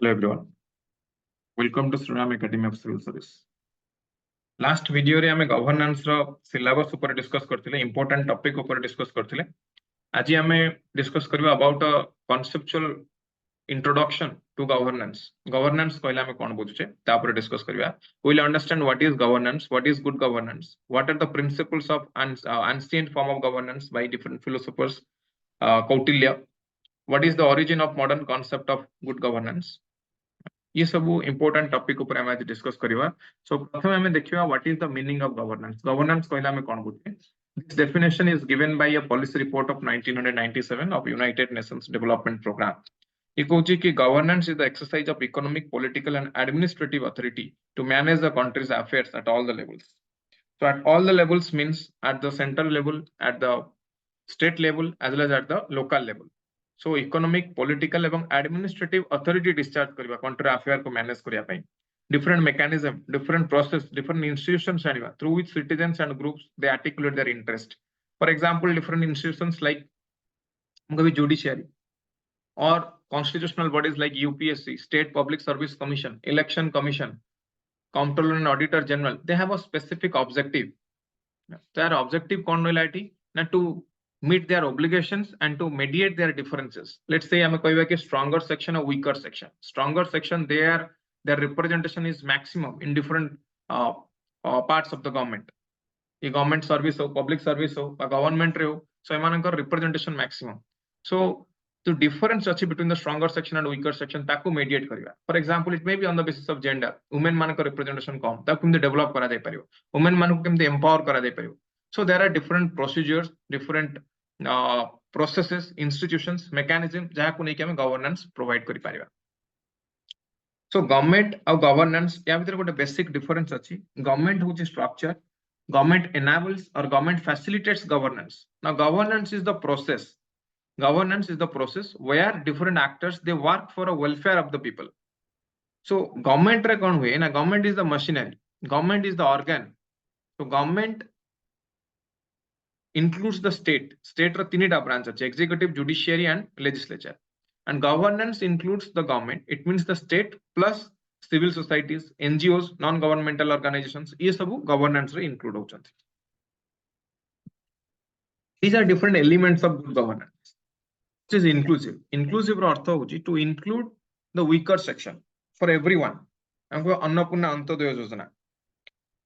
Hello everyone. Welcome to Sriram Academy of Civil Service. Last video रे हमें governance रो syllabus ऊपर discuss करथिले, important topic ऊपर discuss करथिले. आज हमें discuss करबा about a conceptual introduction to governance. Governance कहला हमें कौन बुझुचे ता ऊपर discuss करबा. We will understand what is governance, what is good governance, what are the principles of ancient form of governance by different philosophers, Kautilya. What is the origin of modern concept of good governance? ये सब important topic ऊपर हम आज discuss करिवा. So प्रथम हमें देखिवा what is the meaning of governance. Governance कहला हमें कोन बुझे. This definition is given by a policy report of 1997 of United Nations Development Programme. ये कहूची कि governance is the exercise of economic, political and administrative authority to manage the country's affairs at all the levels. So at all the levels means at the central level, at the state level, as well as at the local level. So economic, political एवं administrative authority discharge करिवा country affair को manage करिया पाई. Different mechanism, different process, different institutions आनिवा through which citizens and groups they articulate their interest. For example, different institutions like maybe judiciary or constitutional bodies like UPSC, State Public Service Commission, Election Commission, Comptroller and Auditor General, they have a specific objective. Their objective connolality na to meet their obligations and to mediate their differences. Let's say I'm a stronger section or weaker section. Stronger section, their representation is maximum in different parts of the government. A government service or public service or a government so representation maximum. So the difference between the stronger section and weaker section taku mediate kariba. For example, it may be on the basis of gender. Women manako representation kom taku kemti develop kara jai paribo. Women manako kemti empower kara jai paribo. So there are different procedures, different processes, institutions, mechanism jahaku nei ki ame governance provide kari pariba. So government or governance ya bhitar gote basic difference achi. Government hochi structure, government enables or government facilitates governance. Now governance is the process. Governance is the process where different actors they work for a welfare of the people. So government re kon hue na, government is the machinery, government is the organ. So government includes the state. State ra tinita branch ache, executive, judiciary and legislature. And governance includes the government. It means the state plus civil societies, NGOs, non-governmental organizations. ये सब governance रे include हो जाते. These are different elements of good governance. Is inclusive. Inclusive artha hoji to include the weaker section for everyone. हमको अन्नपूर्णा अंत्योदय योजना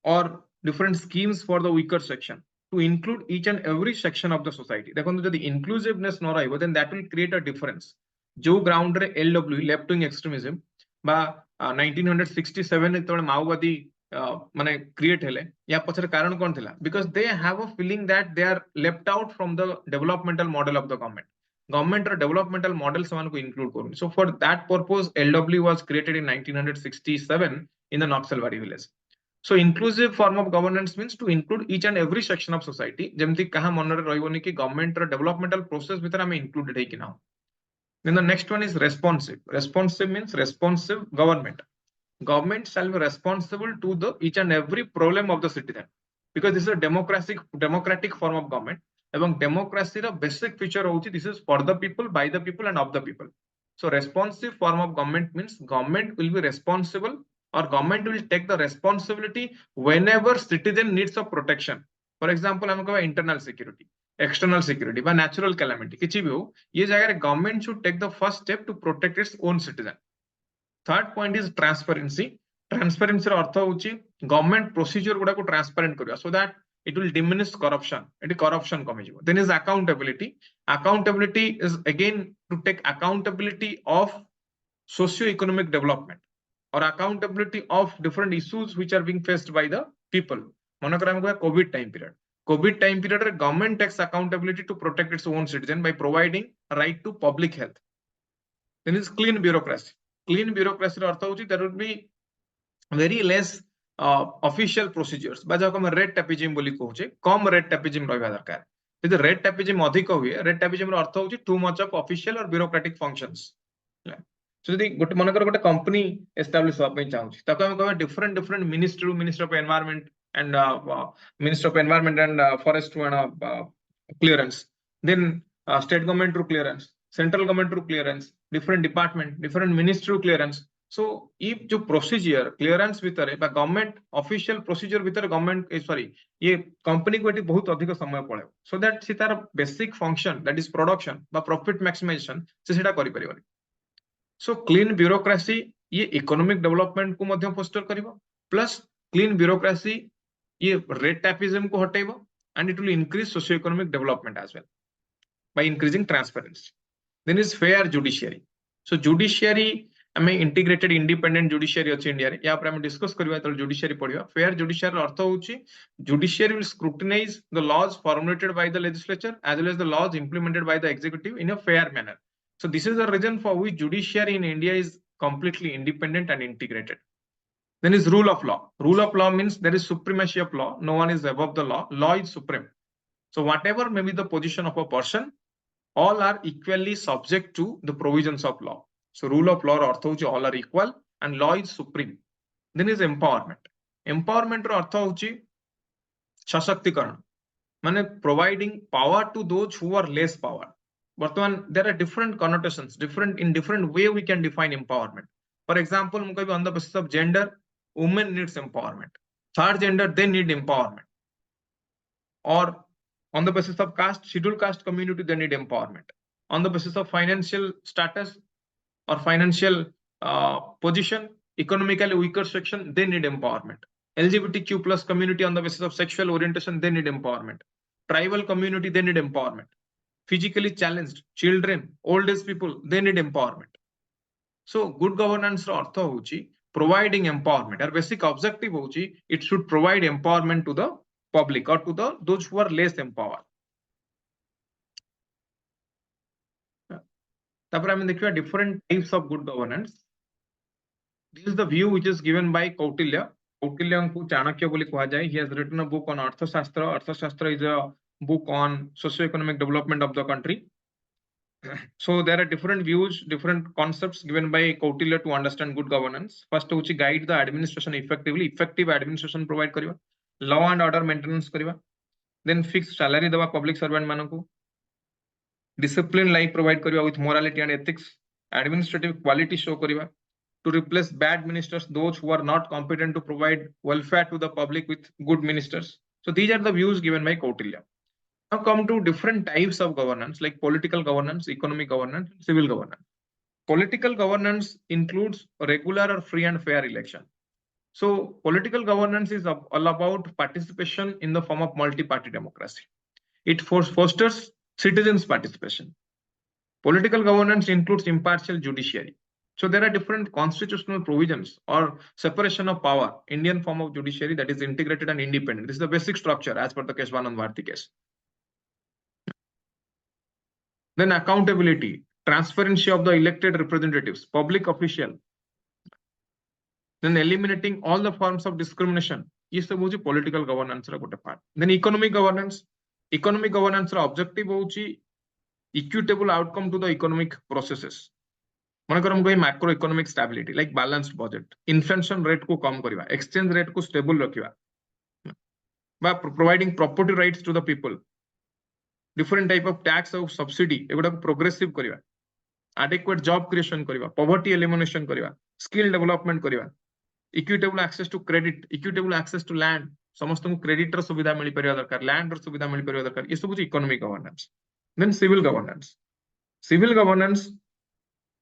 or different schemes for the weaker section to include each and every section of the society. देखो तो यदि inclusiveness न रही, then that will create a difference. जो ground रे LW left wing extremism बा 1967 जेतबे माओवादी माने क्रिएट हेले या पछर कारण कोन थिला? Because they have a feeling that they are left out from the developmental model of the government. Government or developmental model someone को include करूँ. So for that purpose, LW was created in 1967 in the Naxalbari village. So inclusive form of governance means to include each and every section of society. जेमती कहाँ मनरे रहिबोनी कि government or developmental process भीतर हमें included है कि ना. Then the next one is responsive. Responsive means responsive government. Government shall be responsible to the each and every problem of the citizen, because this is a democratic form of government. Among democracy, the basic feature of this is for the people, by the people, and of the people. So responsive form of government means government will be responsible, or government will take the responsibility whenever citizen needs a protection. For example, हम कहवा internal security, external security, by natural calamity, किसी भी हो, ये जगह government should take the first step to protect its own citizen. Third point is transparency. Transparency अर्थ होची government procedure गुड़ा को transparent करिया, so that it will diminish corruption. It is corruption coming. Then is accountability. Accountability is again to take accountability of socio-economic development or accountability of different issues which are being faced by the people. COVID time period. COVID time period, government takes accountability to protect its own citizen by providing a right to public health. Then is clean bureaucracy. Clean bureaucracy there would be very less official procedures. But जब हम red tapeism बोली कहूचे, कम red tapeism रही दरकार. यदि red tapeism अधिक हुए, red tapeism रो अर्थ होची too much of official or bureaucratic functions. So यदि गोटे मनकर गोटे company establish हुआ पे चाहूँगी, तब हम कहवा different minister, Minister of Environment and Minister of Environment and Forest and clearance. Then state government through clearance, central government through clearance, different department, different ministry clearance. So if जो procedure clearance भितर बा government official procedure भितर government sorry ये company को eighty बहुत अधिक समय पड़े, so that से तार basic function that is production बा profit maximization से सेटा करि परिबनी. So clean bureaucracy ये economic development को मध्य foster करिवो, plus clean bureaucracy ये red tapeism को हटाइवो, and it will increase socio-economic development as well by increasing transparency. Then is fair judiciary. So judiciary हमें integrated independent judiciary अछि India रे, या पर हम डिस्कस करबा त judiciary पढिबा. fair judiciary अर्थ होछि judiciary will scrutinize the laws formulated by the legislature as well as the laws implemented by the executive in a fair manner. So this is the reason for which judiciary in India is completely independent and integrated. Then is rule of law. Rule of law means there is supremacy of law. No one is above the law. Law is supreme. So whatever may be the position of a person, all are equally subject to the provisions of law. So rule of law अर्थ होछि all are equal and law is supreme. Then is empowerment. Empowerment रो अर्थ होछि सशक्तिकरण, माने providing power to those who are less power. वर्तमान there are different connotations, in different way we can define empowerment. For example, मुझे on the basis of gender, women needs empowerment. Third gender, they need empowerment. Or on the basis of caste, scheduled caste community, they need empowerment. On the basis of financial status or financial position, economically weaker section, they need empowerment. LGBTQ plus community on the basis of sexual orientation, they need empowerment. Tribal community, they need empowerment. Physically challenged, children, old age people, they need empowerment. So good governance ro artha hochi providing empowerment. Our basic objective hochi it should provide empowerment to the public or to the those who are less empowered. तापर हमें देखिए different types of good governance. This is the view which is given by Kautilya. Kautilya को चाणक्य बोली कहा जाए. He has written a book on अर्थशास्त्र. अर्थशास्त्र is a book on socio-economic development of the country. So there are different views, different concepts given by Kautilya to understand good governance. First होची guide the administration effectively. Effective administration provide करिवा. Law and order maintenance करिवा. Then fixed salary दवा public servant मानन को. Discipline life provide करिवा with morality and ethics. Administrative quality show करिवा. To replace bad ministers, those who are not competent to provide welfare to the public with good ministers. So these are the views given by Kautilya. Now come to different types of governance like political governance, economic governance, civil governance. Political governance includes regular or free and fair election. So political governance is all about participation in the form of multi-party democracy. It fosters citizens' participation. Political governance includes impartial judiciary. So there are different constitutional provisions or separation of power, Indian form of judiciary that is integrated and independent. This is the basic structure as per the Keshwanand Bharti case. Then accountability, transparency of the elected representatives, public official. Then eliminating all the forms of discrimination. This is political governance part. Then economic governance. Economic governance objective is equitable outcome to the economic processes. Macroeconomic stability like balanced budget, inflation rate को कम करिवा, exchange rate को stable रखिवा, by providing property rights to the people, different type of tax or subsidy एगुड़ा को progressive करिवा, adequate job creation करिवा, poverty elimination करिवा, skill development करिवा, equitable access to credit, equitable access to land, समस्त को credit र सुविधा मिली परिवा दरकार, land र सुविधा मिली परिवा दरकार, ये सब कुछ economic governance. Then civil governance. Civil governance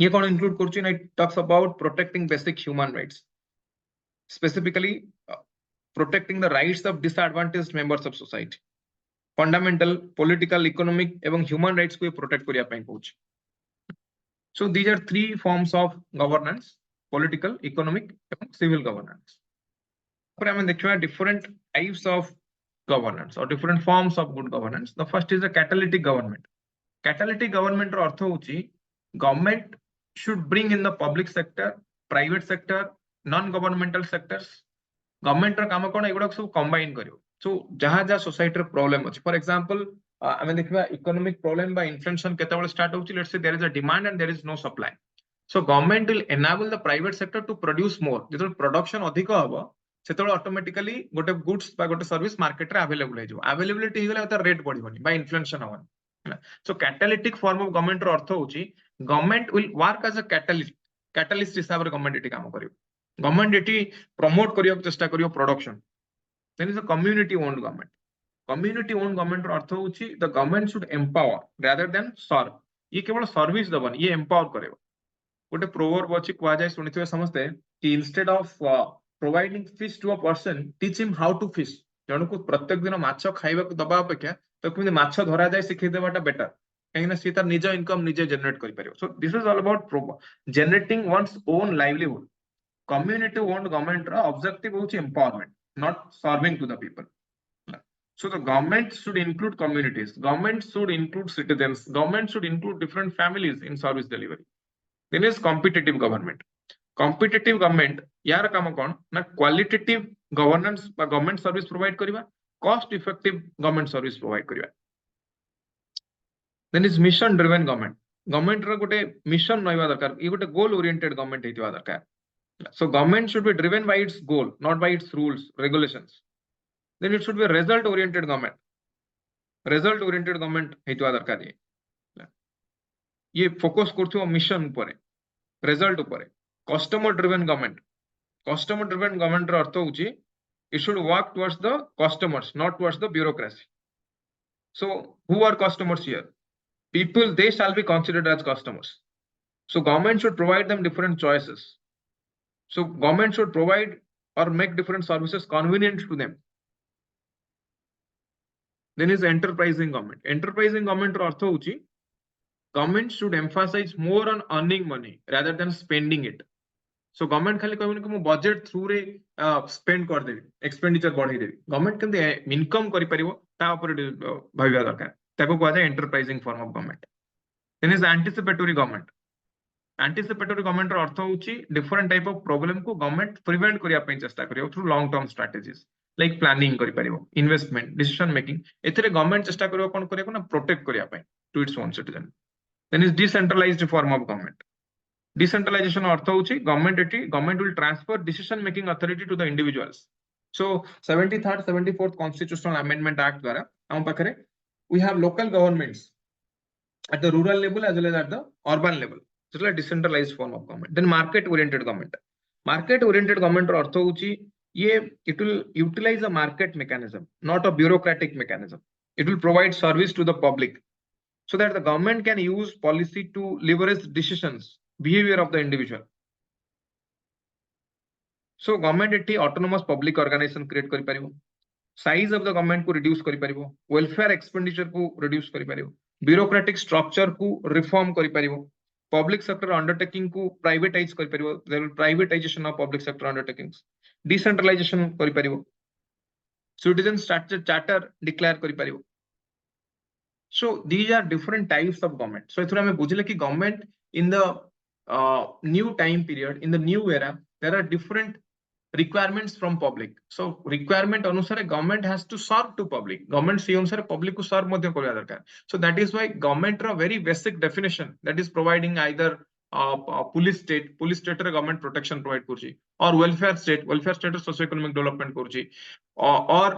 ये कौन include करछि ना, it talks about protecting basic human rights, specifically protecting the rights of disadvantaged members of society, fundamental political, economic एवं human rights को protect करिया ପାଇଁ कहछि. So these are three forms of governance: political, economic एवं civil governance. पर हमें देखिबा different types of governance or different forms of good governance. The first is a catalytic government. Catalytic government रो अर्थ होछि government should bring in the public sector, private sector, non-governmental sectors. Government रा काम कोन एगुडा सब combine करियो. So जहाँ जहाँ society रे problem अछि. For example, हमें देखिबा economic problem by inflation केतेबेले start होछि. Let's say there is a demand and there is no supply. So government will enable the private sector to produce more. जेतबेले production अधिक हबो सेतबेले automatically गोटे goods बा गोटे service market रे available हे जो. Availability हे गेला त rate बढ़िबनी by inflation हवन. So catalytic form of government रो अर्थ होछि government will work as a catalyst हिसाब रे गवर्नमेंट एटी काम करियो गवर्नमेंट एटी प्रमोट करियो चेष्टा करियो production then is a community owned government community owned government रो अर्थ होची the government should empower rather than serve ये केवल सर्विस दबन ये एम्पावर करेबो गोटे प्रोवर्ब अछि कुआ जाय सुनिथिबे समस्ते कि instead of providing fish to a person teach him how to fish जणको प्रत्येक दिन माछ खाइबा को दबा अपेक्षा तो केमि माछ धरा जाय सिखै देबाटा बेटर कहीं सी तार निज इनकम निजे जनरेट करि परियो so this is all about generating one's own livelihood community owned government रो ऑब्जेक्टिव होची empowerment not serving to the people so the government should include communities government should include citizens government should include different families in service delivery then is competitive government competitive government यार काम कोन ना qualitative governance बा government service provide करिवा cost effective government service provide करिवा then is mission driven government government रो गोटे mission रहबा दरकार ये गोटे गोल ओरिएंटेड गवर्नमेंट हेतिबा दरकार so government should be driven by its goal not by its rules regulations then it should be a result oriented government हेतिबा दरकार ये focus करथो मिशन ऊपर रिजल्ट ऊपर कस्टमर ड्रिवन गवर्नमेंट रो अर्थ होची it should work towards the customers not towards the bureaucracy so who are customers here people they shall be considered as customers so government should provide them different choices so government should provide or make different services convenient to them then is enterprising government ro arth hochi government should emphasize more on earning money rather than spending it so government खाली कहबो कि मो budget through रे spend कर देबी expenditure बढ़ाई देबी government केमते income करि परिबो ता ऊपर भाबिया दरकार ताको कहै छै enterprising form of government then is anticipatory government रो अर्थ होची डिफरेंट टाइप ऑफ प्रॉब्लम को गवर्नमेंट प्रिवेंट करिया पे चेष्टा करियो through long term strategies like planning करि परिबो इन्वेस्टमेंट डिसीजन मेकिंग एथरे गवर्नमेंट चेष्टा करियो कोन करियो ना प्रोटेक्ट करिया पे to its own citizen then is decentralised form of government decentralisation अर्थ होची government will transfer decision making authority to the individuals so 73rd 74th constitutional amendment act द्वारा हम पाखरे we have local governments at the rural level as well as at the urban level so it's a decentralized form of government then market oriented government ro arth hochi ye it will utilize a market mechanism not a bureaucratic mechanism it will provide service to the public so that the government can use policy to leverage decisions behavior of the individual so government eti autonomous public organization create kari paribo size of the government को reduce करि परिबो welfare expenditure को reduce करि परिबो bureaucratic structure को reform करि परिबो public sector undertaking को privatize करि परिबो there will privatization of public sector undertakings decentralization करि परिबो citizen charter declare करि परिबो so these are different types of government so एथरा हमें बुझले कि government in the new time period in the new era there are different requirements from public so requirement anusare government has to serve to public government se anusare public को serve madhya kariya darkar so that is why government ro very basic definition that is providing either police state रे government protection provide kurchi or welfare state socio economic development kurchi or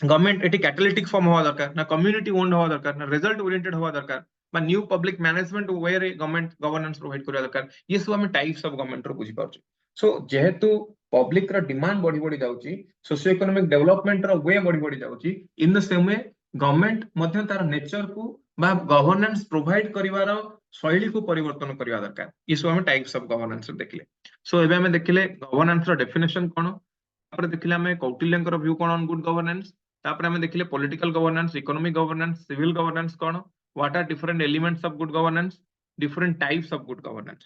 government eighty catalytic form हवा दरकार ना community owned हवा दरकार ना result oriented हवा दरकार बा न्यू पब्लिक मैनेजमेंट वे रे गवर्नमेंट गवर्नेंस प्रोवाइड करिया दरकार ये सब हम टाइप्स ऑफ गवर्नमेंट रो बुझी पाउची सो जेहेतु पब्लिक रो डिमांड बढ़ी जाउची सोशियो इकोनॉमिक डेवलपमेंट रो वे बढ़ी जाउची in the same way government मध्य तार नेचर को बा गवर्नेंस प्रोवाइड करिवार शैली को परिवर्तन करिया दरकार ये सब हम टाइप्स ऑफ गवर्नेंस देखले सो एबे हम देखले गवर्नेंस रो डेफिनेशन कोन तापर देखले हम कौटिल्यंकर व्यू कोन ऑन गुड गवर्नेंस तापर हम देखले political governance economic governance civil governance कोन what are different elements of good governance different types of good governance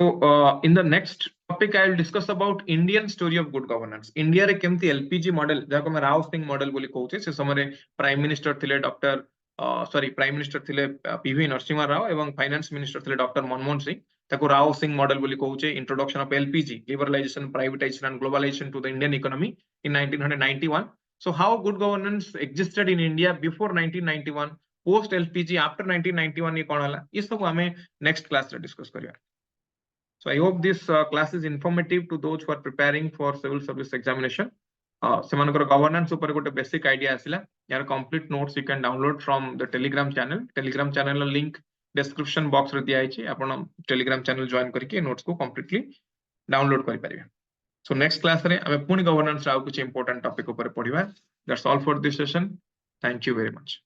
so in the next topic I will discuss about Indian story of good governance India रे केमती LPG model जाको हम Rao Singh model बोली कहउछे से समय prime minister थिले doctor prime minister थिले पीवी नरसिम्हा राव एवं फाइनेंस मिनिस्टर थिले डॉक्टर मनमोहन सिंह ताको राव सिंह मॉडल बोली कहउछे introduction of LPG liberalisation privatisation and globalisation to the Indian economy in 1991 so how good governance existed in India before 1991 post LPG after 1991 ये कौन हला ये सब हमें next class रे discuss करिया so I hope this class is informative to those who are preparing for civil service examination semanakar governance ऊपर गोटे basic idea आसिला यार complete notes you can download from the telegram channel link description box रे दिया है आपण Telegram channel join करके notes को completely download करि परिबे सो नेक्स्ट क्लास रे हमें पुनी गवर्नेंस रा कुछ इंपोर्टेंट टॉपिक ऊपर पढिबा that's all for this session thank you very much